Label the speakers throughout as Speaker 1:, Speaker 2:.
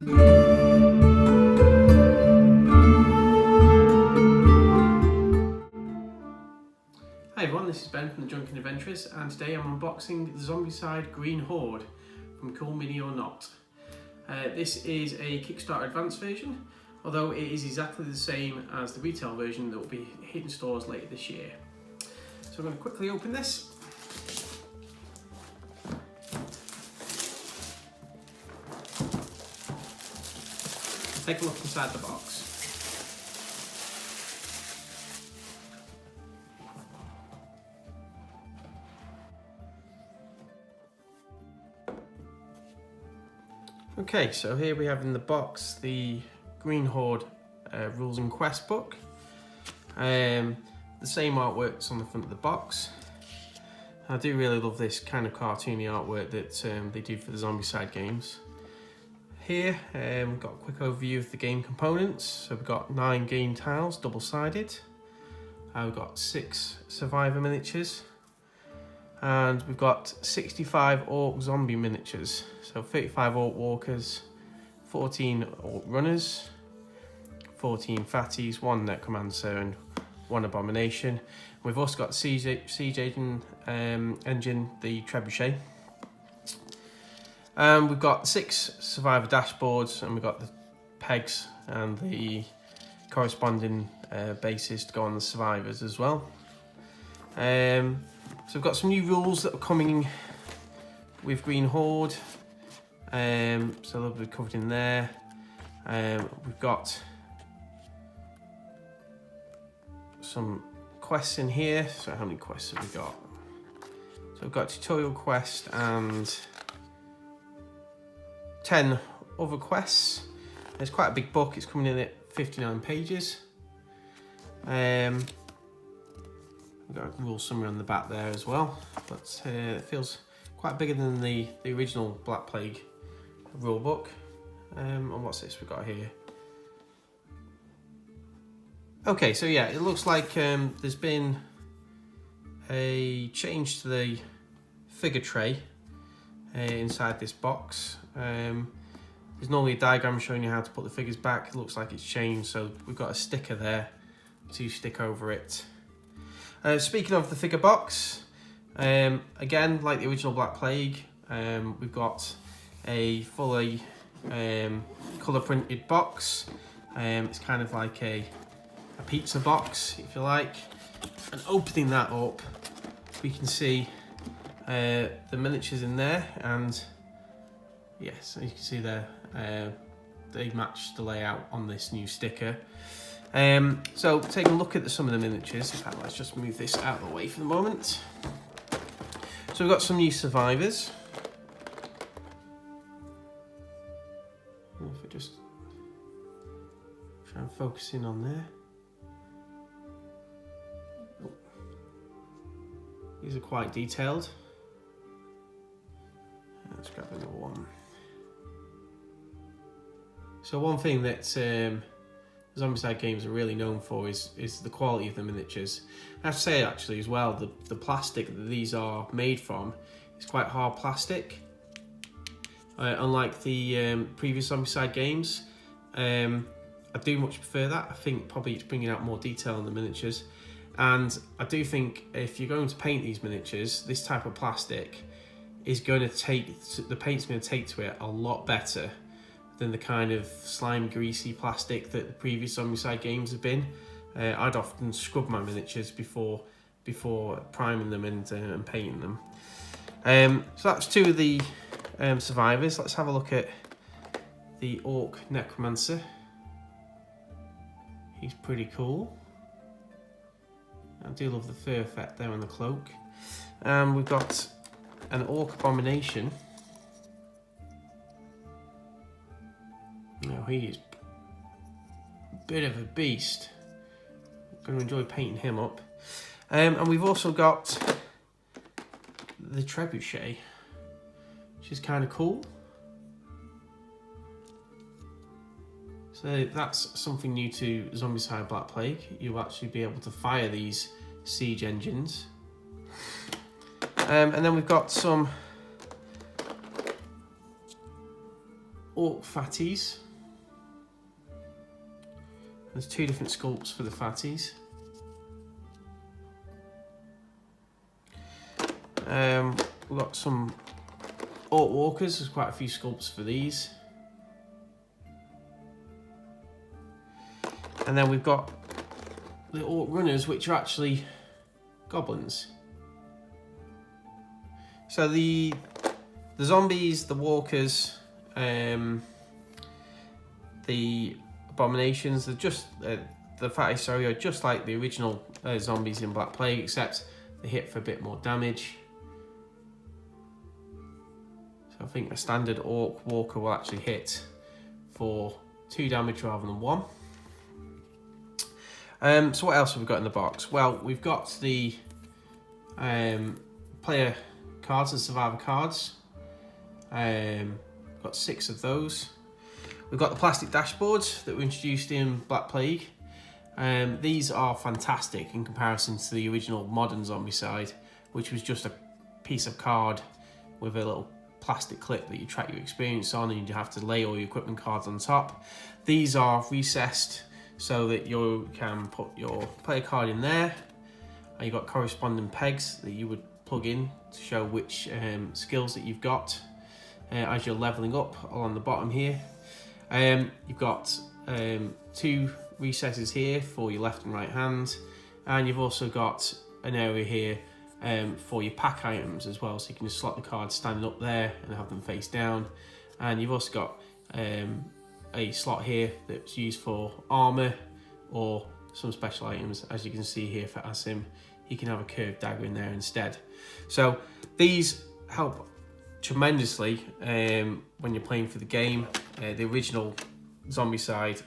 Speaker 1: Hi everyone, this is Ben from the Drunken Adventurers, and today I'm unboxing the Zombicide Green Horde from Cool Mini or Not. This is a Kickstarter advanced version, although it is exactly the same as the retail version that will be hitting stores later this year. So I'm going to quickly open this. Take a look inside the box. Okay, so here we have in the box the Green Horde Rules and Quest book. The same artwork that's on the front of the box. I do really love this kind of cartoony artwork that they do for the Zombicide games. Here we've got a quick overview of the game components. So we've got 9 game tiles, double-sided. We've got 6 survivor miniatures. And we've got 65 orc zombie miniatures. So 35 orc walkers, 14 orc runners, 14 fatties, 1 necromancer and 1 abomination. We've also got siege engine, the trebuchet. We've got 6 survivor dashboards, and we've got the pegs and the corresponding bases to go on the survivors as well. So we've got some new rules that are coming with Green Horde, so they'll be covered in there. We've got some quests in here. So how many quests have we got? So we've got a tutorial quest and 10 other quests. It's quite a big book, it's coming in at 59 pages. We've got a rule summary on the back there as well, but it feels quite bigger than the original Black Plague rule book. And what's this we've got here? Okay, so yeah, it looks like there's been a change to the figure tray inside this box. There's normally a diagram showing you how to put the figures back. It looks like it's changed, so we've got a sticker there to stick over it. Speaking of the figure box, again, like the original Black Plague, we've got a fully colour printed box. It's kind of like a pizza box, if you like. And opening that up, we can see the miniatures in there, and yes, you can see there, they match the layout on this new sticker. So taking a look at some of the miniatures, in fact, let's just move this out of the way for the moment. So we've got some new survivors. If we just try and focus in on there. Oh. These are quite detailed. Let's grab another one. So one thing that Zombicide games are really known for is the quality of the miniatures. I have to say actually as well, the plastic that these are made from is quite hard plastic. Unlike the previous Zombicide games, I do much prefer that. I think probably it's bringing out more detail in the miniatures. And I do think if you're going to paint these miniatures, this type of plastic is going to take, the paint's going to take to it a lot better than the kind of slime greasy plastic that the previous Zombicide games have been. I'd often scrub my miniatures before priming them and painting them. So that's 2 of the survivors. Let's have a look at the Orc Necromancer. He's pretty cool. I do love the fur effect there on the cloak. We've got an Orc Abomination. Now he is a bit of a beast. I'm going to enjoy painting him up. And we've also got the trebuchet, which is kind of cool. So that's something new to Zombicide Black Plague. You'll actually be able to fire these siege engines. And then we've got some orc fatties. There's 2 different sculpts for the fatties. We've got some orc walkers. There's quite a few sculpts for these. And then we've got the orc runners, which are actually goblins. So the zombies, the walkers, the abominations, they're just the fatties, sorry, are just like the original zombies in Black Plague, except they hit for a bit more damage. So I think a standard orc walker will actually hit for 2 damage rather than 1. So what else have we got in the box? Well, we've got the player cards and survivor cards. Got 6 of those. We've got the plastic dashboards that were introduced in Black Plague. These are fantastic in comparison to the original modern Zombicide, which was just a piece of card with a little plastic clip that you track your experience on, and you have to lay all your equipment cards on top. These are recessed so that you can put your player card in there, and you've got corresponding pegs that you would plug in to show which skills that you've got as you're leveling up along the bottom here. You've got 2 recesses here for your left and right hand, and you've also got an area here for your pack items as well, so you can just slot the cards standing up there and have them face down. And you've also got a slot here that's used for armor or some special items. As you can see here for Asim, he can have a curved dagger in there instead. So these help tremendously when you're playing for the game. The original Zombicide,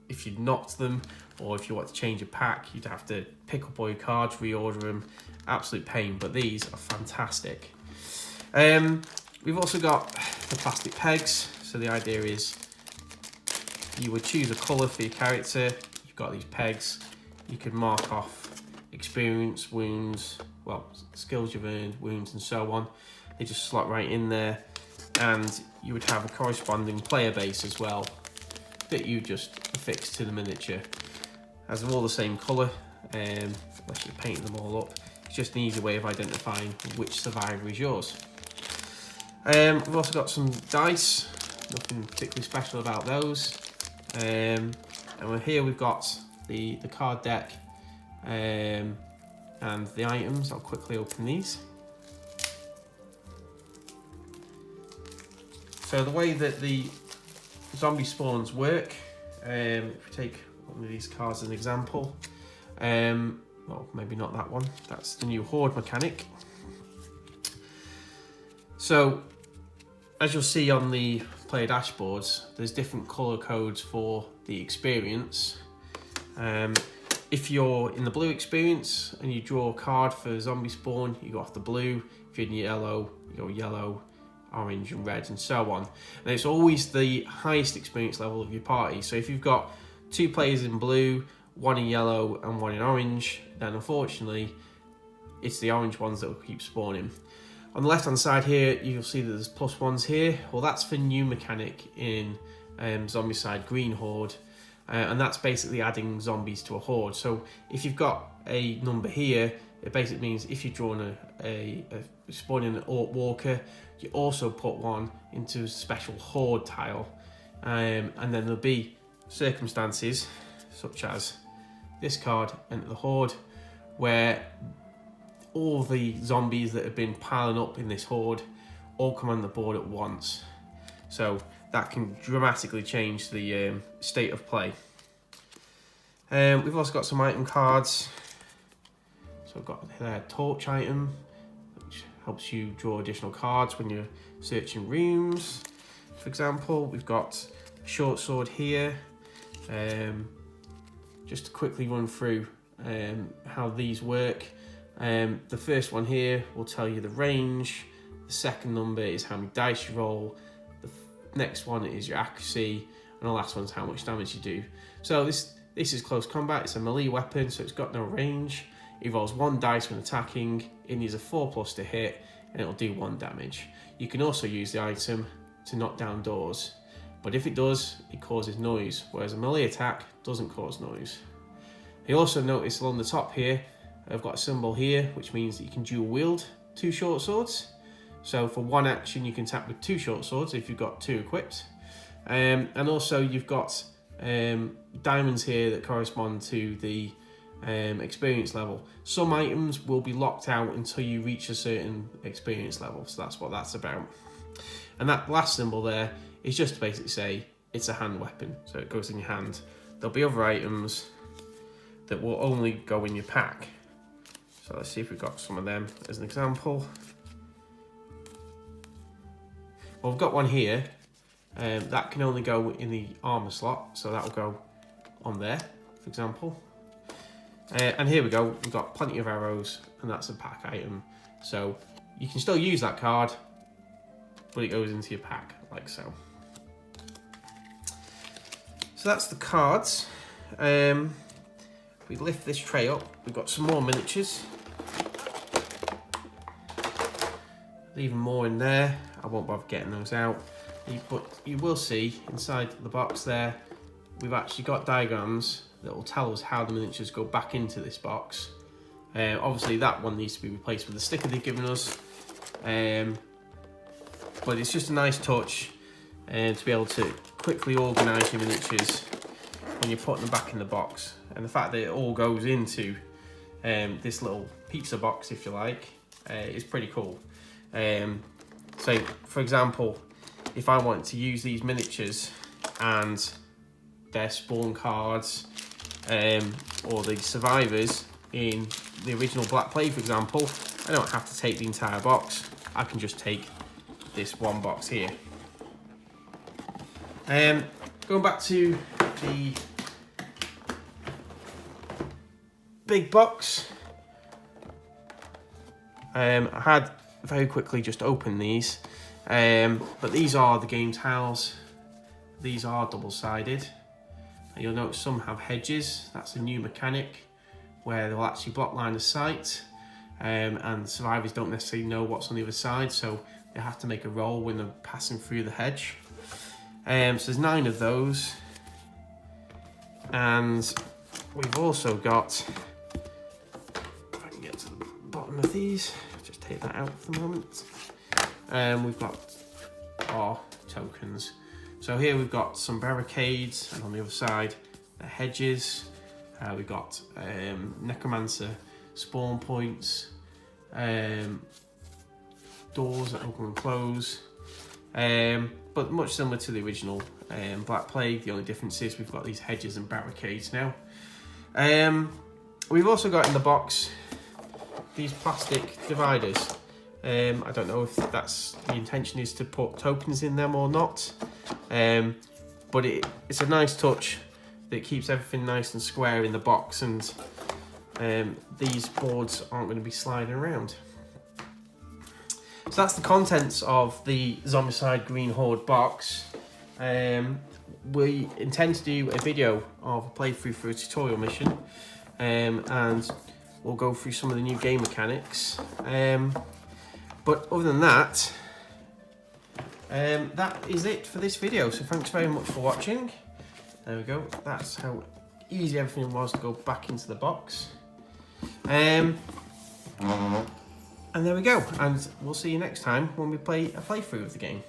Speaker 1: if you knocked them or if you want to change a pack, you'd have to pick up all your cards, reorder them, absolute pain, but these are fantastic. We've also got the plastic pegs. So the idea is you would choose a colour for your character. You've got these pegs. You can mark off experience, wounds, well, skills you've earned, wounds, and so on. They just slot right in there, and you would have a corresponding player base as well that you just affix to the miniature. As they're all the same colour, unless you're painting them all up, it's just an easy way of identifying which survivor is yours. We've also got some dice, nothing particularly special about those. And here we've got the card deck and the items. I'll quickly open these. So the way that the zombie spawns work, if we take one of these cards as an example, well, maybe not that one, that's the new Horde mechanic. So as you'll see on the player dashboards, there's different colour codes for the experience. If you're in the blue experience and you draw a card for zombie spawn, you go off the blue. If you're in yellow, you go yellow, orange and red, and so on. And it's always the highest experience level of your party. So if you've got 2 players in blue, 1 in yellow and 1 in orange, then unfortunately it's the orange ones that will keep spawning. On the left hand side here, you'll see that there's +1s here. Well, that's for new mechanic in Zombicide Green Horde, and that's basically adding zombies to a horde. So if you've got a number here, it basically means if you're drawing a spawning an orc walker, you also put 1 into a special horde tile, and then there'll be circumstances such as this card, Enter the Horde, where all the zombies that have been piling up in this horde all come on the board at once. So that can dramatically change the state of play. We've also got some item cards. So I've got a torch item, which helps you draw additional cards when you're searching rooms. For example, we've got a short sword here. Just to quickly run through how these work. The first one here will tell you the range. The second number is how many dice you roll. The next one is your accuracy, and the last one's how much damage you do. So this is close combat. It's a melee weapon, so it's got no range. It rolls 1 dice when attacking. It needs a 4+ to hit, and it'll do 1 damage. You can also use the item to knock down doors. but if it does, it causes noise, whereas a melee attack doesn't cause noise. You also notice along the top here, I've got a symbol here, which means that you can dual wield 2 short swords. So for one action, you can tap with 2 short swords if you've got 2 equipped. And also you've got diamonds here that correspond to the experience level. Some items will be locked out until you reach a certain experience level, so that's what that's about. And that last symbol there is just to basically say it's a hand weapon, so it goes in your hand. There'll be other items that will only go in your pack. So let's see if we've got some of them as an example. Well, we've got one here. That can only go in the armor slot, so that'll go on there, for example. And here we go, we've got plenty of arrows, and that's a pack item. So you can still use that card, but it goes into your pack, like so. So that's the cards. We lift this tray up, we've got some more miniatures. There's even more in there, I won't bother getting those out. But you will see inside the box there, we've actually got diagrams that will tell us how the miniatures go back into this box. Obviously that one needs to be replaced with the sticker they've given us. But it's just a nice touch to be able to quickly organise your miniatures when you're putting them back in the box. And the fact that it all goes into this little pizza box, if you like, is pretty cool. So for example, if I want to use these miniatures and their spawn cards or the survivors in the original Black Plague, for example, I don't have to take the entire box. I can just take this one box here. Going back to the big box, I had very quickly just opened these. But these are the game tiles. These are double-sided. And you'll notice some have hedges. That's a new mechanic where they'll actually block line of sight, and survivors don't necessarily know what's on the other side, so they have to make a roll when they're passing through the hedge. So there's 9 of those. And we've also got, if I can get to the bottom of these, just take that out for the moment. We've got our tokens. So here we've got some barricades, and on the other side, the hedges. We've got necromancer spawn points, doors that open and close. But much similar to the original Black Plague. The only difference is we've got these hedges and barricades now. We've also got in the box these plastic dividers. I don't know if that's the intention is to put tokens in them or not, but it's a nice touch that keeps everything nice and square in the box, and these boards aren't going to be sliding around. So that's the contents of the Zombicide Green Horde box. We intend to do a video of a playthrough for a tutorial mission, and we'll go through some of the new game mechanics. But other than that, that is it for this video. So thanks very much for watching. There we go. That's how easy everything was to go back into the box. And there we go. And we'll see you next time when we play a playthrough of the game.